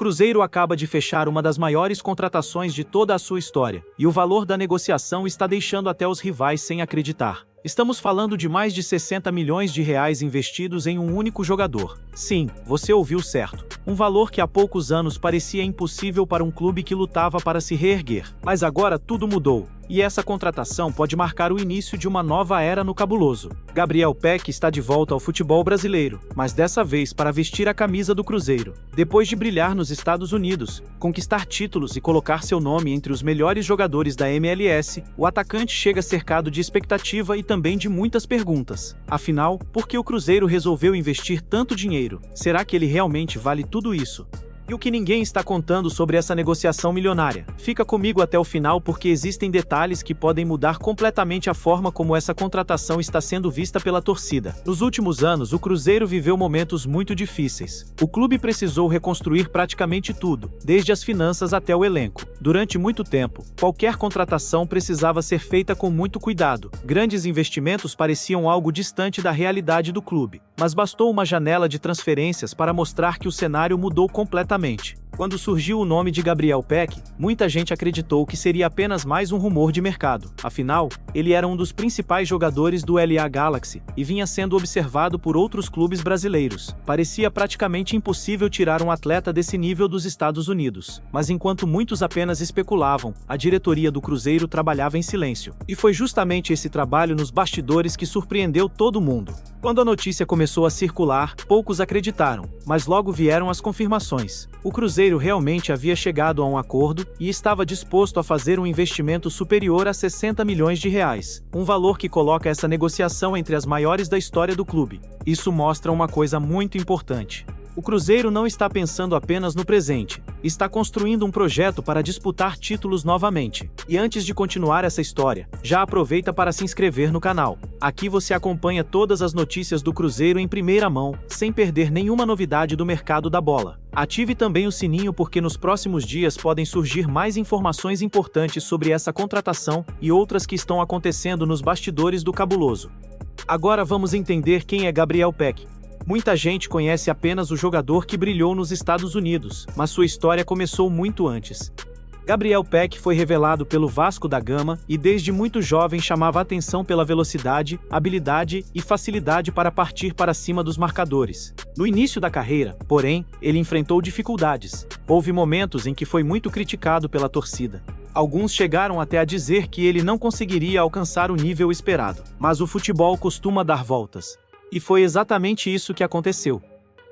Cruzeiro acaba de fechar uma das maiores contratações de toda a sua história, e o valor da negociação está deixando até os rivais sem acreditar. Estamos falando de mais de 60 milhões de reais investidos em um único jogador. Sim, você ouviu certo. Um valor que há poucos anos parecia impossível para um clube que lutava para se reerguer. Mas agora tudo mudou. E essa contratação pode marcar o início de uma nova era no Cabuloso. Gabriel Pec está de volta ao futebol brasileiro, mas dessa vez para vestir a camisa do Cruzeiro. Depois de brilhar nos Estados Unidos, conquistar títulos e colocar seu nome entre os melhores jogadores da MLS, o atacante chega cercado de expectativa e também de muitas perguntas. Afinal, por que o Cruzeiro resolveu investir tanto dinheiro? Será que ele realmente vale tudo isso? E o que ninguém está contando sobre essa negociação milionária? Fica comigo até o final porque existem detalhes que podem mudar completamente a forma como essa contratação está sendo vista pela torcida. Nos últimos anos, o Cruzeiro viveu momentos muito difíceis. O clube precisou reconstruir praticamente tudo, desde as finanças até o elenco. Durante muito tempo, qualquer contratação precisava ser feita com muito cuidado. Grandes investimentos pareciam algo distante da realidade do clube. Mas bastou uma janela de transferências para mostrar que o cenário mudou completamente. Quando surgiu o nome de Gabriel Pec, muita gente acreditou que seria apenas mais um rumor de mercado. Afinal, ele era um dos principais jogadores do LA Galaxy e vinha sendo observado por outros clubes brasileiros. Parecia praticamente impossível tirar um atleta desse nível dos Estados Unidos. Mas enquanto muitos apenas especulavam, a diretoria do Cruzeiro trabalhava em silêncio. E foi justamente esse trabalho nos bastidores que surpreendeu todo mundo. Quando a notícia começou a circular, poucos acreditaram, mas logo vieram as confirmações. O Cruzeiro realmente havia chegado a um acordo e estava disposto a fazer um investimento superior a 60 milhões de reais, um valor que coloca essa negociação entre as maiores da história do clube. Isso mostra uma coisa muito importante. O Cruzeiro não está pensando apenas no presente, está construindo um projeto para disputar títulos novamente. E antes de continuar essa história, já aproveita para se inscrever no canal. Aqui você acompanha todas as notícias do Cruzeiro em primeira mão, sem perder nenhuma novidade do mercado da bola. Ative também o sininho porque nos próximos dias podem surgir mais informações importantes sobre essa contratação e outras que estão acontecendo nos bastidores do Cabuloso. Agora vamos entender quem é Gabriel Pec. Muita gente conhece apenas o jogador que brilhou nos Estados Unidos, mas sua história começou muito antes. Gabriel Pec foi revelado pelo Vasco da Gama e desde muito jovem chamava atenção pela velocidade, habilidade e facilidade para partir para cima dos marcadores. No início da carreira, porém, ele enfrentou dificuldades. Houve momentos em que foi muito criticado pela torcida. Alguns chegaram até a dizer que ele não conseguiria alcançar o nível esperado. Mas o futebol costuma dar voltas. E foi exatamente isso que aconteceu.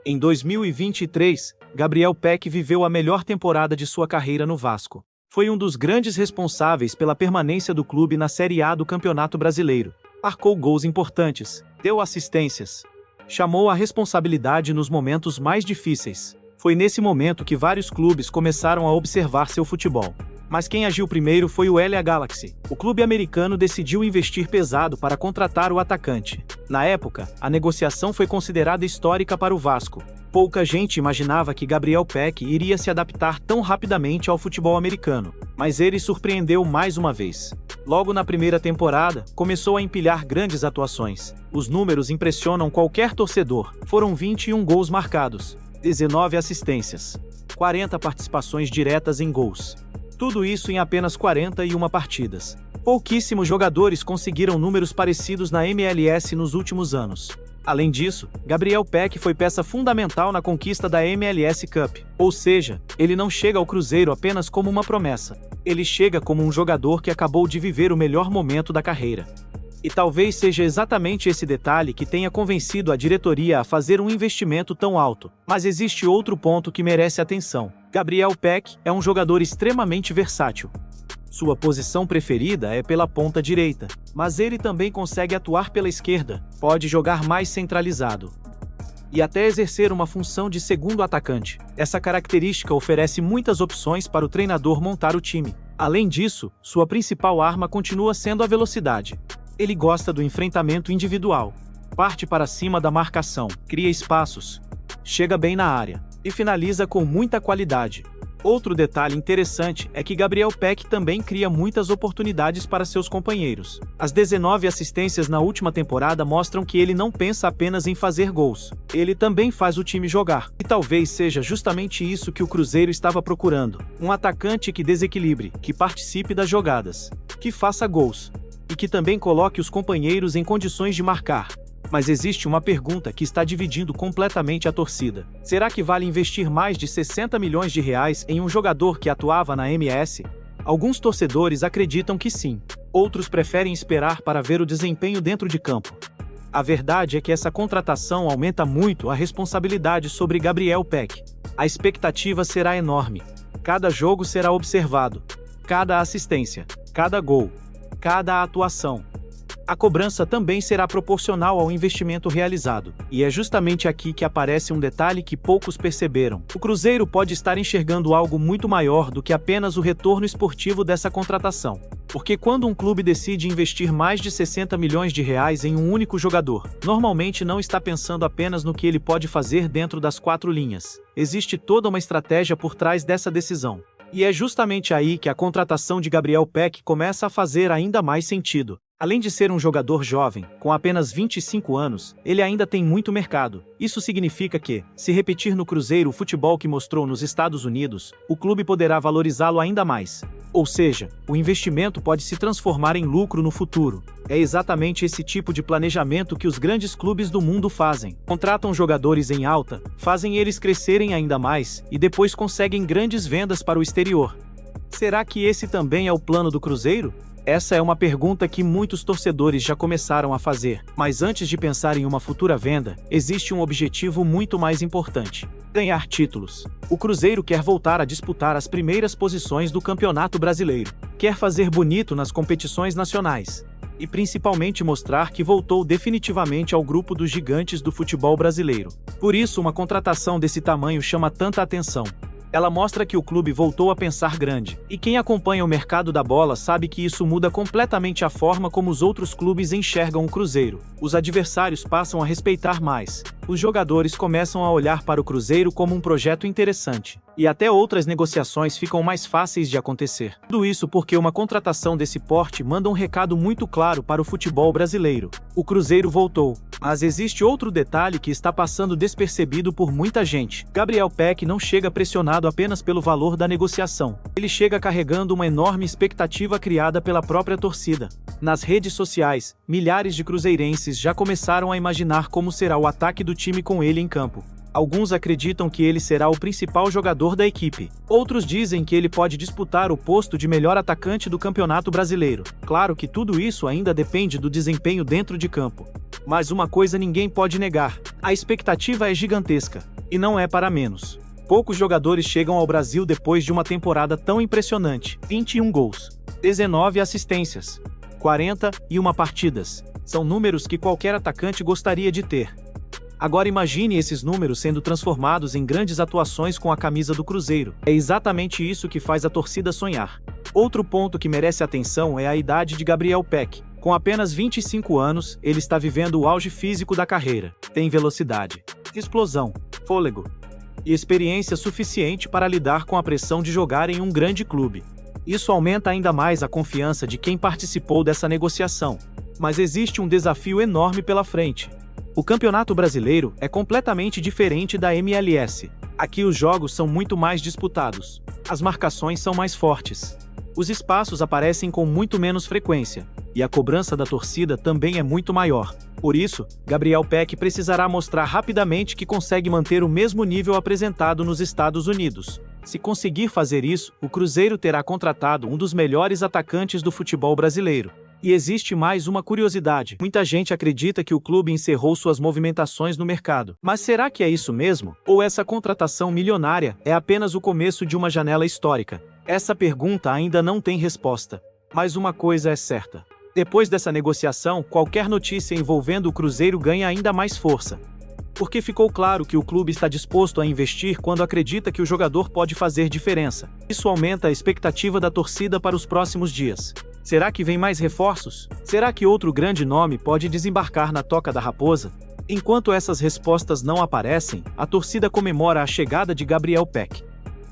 Em 2023, Gabriel Pec viveu a melhor temporada de sua carreira no Vasco. Foi um dos grandes responsáveis pela permanência do clube na Série A do Campeonato Brasileiro. Marcou gols importantes, deu assistências, chamou a responsabilidade nos momentos mais difíceis. Foi nesse momento que vários clubes começaram a observar seu futebol. Mas quem agiu primeiro foi o LA Galaxy. O clube americano decidiu investir pesado para contratar o atacante. Na época, a negociação foi considerada histórica para o Vasco. Pouca gente imaginava que Gabriel Pec iria se adaptar tão rapidamente ao futebol americano. Mas ele surpreendeu mais uma vez. Logo na primeira temporada, começou a empilhar grandes atuações. Os números impressionam qualquer torcedor. Foram 21 gols marcados, 19 assistências, 40 participações diretas em gols. Tudo isso em apenas 41 partidas. Pouquíssimos jogadores conseguiram números parecidos na MLS nos últimos anos. Além disso, Gabriel Pec foi peça fundamental na conquista da MLS Cup. Ou seja, ele não chega ao Cruzeiro apenas como uma promessa. Ele chega como um jogador que acabou de viver o melhor momento da carreira. E talvez seja exatamente esse detalhe que tenha convencido a diretoria a fazer um investimento tão alto. Mas existe outro ponto que merece atenção. Gabriel Pec é um jogador extremamente versátil. Sua posição preferida é pela ponta direita, mas ele também consegue atuar pela esquerda, pode jogar mais centralizado e até exercer uma função de segundo atacante. Essa característica oferece muitas opções para o treinador montar o time. Além disso, sua principal arma continua sendo a velocidade. Ele gosta do enfrentamento individual, parte para cima da marcação, cria espaços, chega bem na área e finaliza com muita qualidade. Outro detalhe interessante é que Gabriel Peck também cria muitas oportunidades para seus companheiros. As 19 assistências na última temporada mostram que ele não pensa apenas em fazer gols. Ele também faz o time jogar. E talvez seja justamente isso que o Cruzeiro estava procurando. Um atacante que desequilibre, que participe das jogadas, que faça gols e que também coloque os companheiros em condições de marcar. Mas existe uma pergunta que está dividindo completamente a torcida. Será que vale investir mais de 60 milhões de reais em um jogador que atuava na MS? Alguns torcedores acreditam que sim. Outros preferem esperar para ver o desempenho dentro de campo. A verdade é que essa contratação aumenta muito a responsabilidade sobre Gabriel Peck. A expectativa será enorme. Cada jogo será observado. Cada assistência, cada gol, cada atuação. A cobrança também será proporcional ao investimento realizado. E é justamente aqui que aparece um detalhe que poucos perceberam. O Cruzeiro pode estar enxergando algo muito maior do que apenas o retorno esportivo dessa contratação. Porque quando um clube decide investir mais de 60 milhões de reais em um único jogador, normalmente não está pensando apenas no que ele pode fazer dentro das 4 linhas. Existe toda uma estratégia por trás dessa decisão. E é justamente aí que a contratação de Gabriel Peck começa a fazer ainda mais sentido. Além de ser um jogador jovem, com apenas 25 anos, ele ainda tem muito mercado. Isso significa que, se repetir no Cruzeiro o futebol que mostrou nos Estados Unidos, o clube poderá valorizá-lo ainda mais. Ou seja, o investimento pode se transformar em lucro no futuro. É exatamente esse tipo de planejamento que os grandes clubes do mundo fazem. Contratam jogadores em alta, fazem eles crescerem ainda mais e depois conseguem grandes vendas para o exterior. Será que esse também é o plano do Cruzeiro? Essa é uma pergunta que muitos torcedores já começaram a fazer. Mas antes de pensar em uma futura venda, existe um objetivo muito mais importante: ganhar títulos. O Cruzeiro quer voltar a disputar as primeiras posições do Campeonato Brasileiro. Quer fazer bonito nas competições nacionais. E principalmente mostrar que voltou definitivamente ao grupo dos gigantes do futebol brasileiro. Por isso, uma contratação desse tamanho chama tanta atenção. Ela mostra que o clube voltou a pensar grande. E quem acompanha o mercado da bola sabe que isso muda completamente a forma como os outros clubes enxergam o Cruzeiro. Os adversários passam a respeitar mais. Os jogadores começam a olhar para o Cruzeiro como um projeto interessante. E até outras negociações ficam mais fáceis de acontecer. Tudo isso porque uma contratação desse porte manda um recado muito claro para o futebol brasileiro. O Cruzeiro voltou. Mas existe outro detalhe que está passando despercebido por muita gente. Gabriel Peck não chega pressionado apenas pelo valor da negociação. Ele chega carregando uma enorme expectativa criada pela própria torcida. Nas redes sociais, milhares de cruzeirenses já começaram a imaginar como será o ataque do time com ele em campo. Alguns acreditam que ele será o principal jogador da equipe. Outros dizem que ele pode disputar o posto de melhor atacante do Campeonato Brasileiro. Claro que tudo isso ainda depende do desempenho dentro de campo. Mas uma coisa ninguém pode negar: a expectativa é gigantesca. E não é para menos. Poucos jogadores chegam ao Brasil depois de uma temporada tão impressionante. 21 gols, 19 assistências, 41 partidas. São números que qualquer atacante gostaria de ter. Agora imagine esses números sendo transformados em grandes atuações com a camisa do Cruzeiro. É exatamente isso que faz a torcida sonhar. Outro ponto que merece atenção é a idade de Gabriel Peck. Com apenas 25 anos, ele está vivendo o auge físico da carreira. Tem velocidade, explosão, fôlego e experiência suficiente para lidar com a pressão de jogar em um grande clube. Isso aumenta ainda mais a confiança de quem participou dessa negociação. Mas existe um desafio enorme pela frente. O Campeonato Brasileiro é completamente diferente da MLS. Aqui os jogos são muito mais disputados. As marcações são mais fortes. Os espaços aparecem com muito menos frequência. E a cobrança da torcida também é muito maior. Por isso, Gabriel Peck precisará mostrar rapidamente que consegue manter o mesmo nível apresentado nos Estados Unidos. Se conseguir fazer isso, o Cruzeiro terá contratado um dos melhores atacantes do futebol brasileiro. E existe mais uma curiosidade. Muita gente acredita que o clube encerrou suas movimentações no mercado. Mas será que é isso mesmo? Ou essa contratação milionária é apenas o começo de uma janela histórica? Essa pergunta ainda não tem resposta. Mas uma coisa é certa: depois dessa negociação, qualquer notícia envolvendo o Cruzeiro ganha ainda mais força. Porque ficou claro que o clube está disposto a investir quando acredita que o jogador pode fazer diferença. Isso aumenta a expectativa da torcida para os próximos dias. Será que vem mais reforços? Será que outro grande nome pode desembarcar na Toca da Raposa? Enquanto essas respostas não aparecem, a torcida comemora a chegada de Gabriel Peck.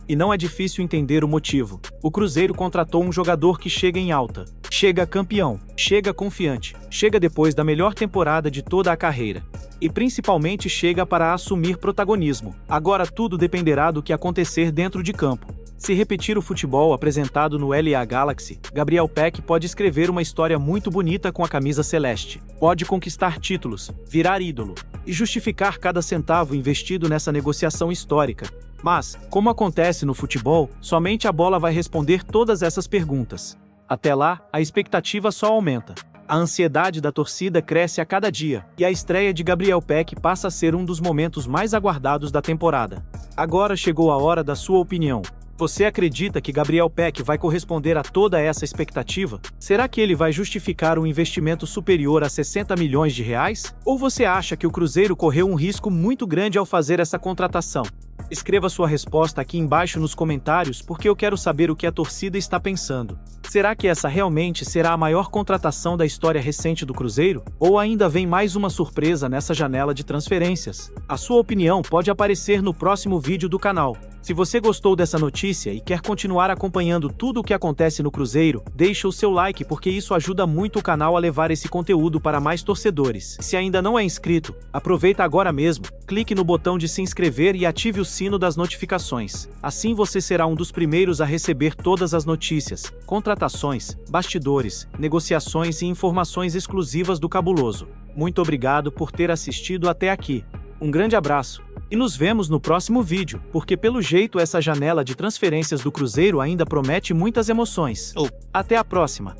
E não é difícil entender o motivo. O Cruzeiro contratou um jogador que chega em alta, chega campeão, chega confiante, chega depois da melhor temporada de toda a carreira. E principalmente chega para assumir protagonismo. Agora tudo dependerá do que acontecer dentro de campo. Se repetir o futebol apresentado no LA Galaxy, Gabriel Pec pode escrever uma história muito bonita com a camisa celeste. Pode conquistar títulos, virar ídolo e justificar cada centavo investido nessa negociação histórica. Mas, como acontece no futebol, somente a bola vai responder todas essas perguntas. Até lá, a expectativa só aumenta. A ansiedade da torcida cresce a cada dia, e a estreia de Gabriel Pec passa a ser um dos momentos mais aguardados da temporada. Agora chegou a hora da sua opinião. Você acredita que Gabriel Pec vai corresponder a toda essa expectativa? Será que ele vai justificar um investimento superior a 60 milhões de reais? Ou você acha que o Cruzeiro correu um risco muito grande ao fazer essa contratação? Escreva sua resposta aqui embaixo nos comentários porque eu quero saber o que a torcida está pensando. Será que essa realmente será a maior contratação da história recente do Cruzeiro? Ou ainda vem mais uma surpresa nessa janela de transferências? A sua opinião pode aparecer no próximo vídeo do canal. Se você gostou dessa notícia e quer continuar acompanhando tudo o que acontece no Cruzeiro, deixa o seu like porque isso ajuda muito o canal a levar esse conteúdo para mais torcedores. Se ainda não é inscrito, aproveita agora mesmo, clique no botão de se inscrever e ative o sino das notificações. Assim você será um dos primeiros a receber todas as notícias, contratações, bastidores, negociações e informações exclusivas do Cabuloso. Muito obrigado por ter assistido até aqui. Um grande abraço. E nos vemos no próximo vídeo, porque pelo jeito essa janela de transferências do Cruzeiro ainda promete muitas emoções. Até a próxima!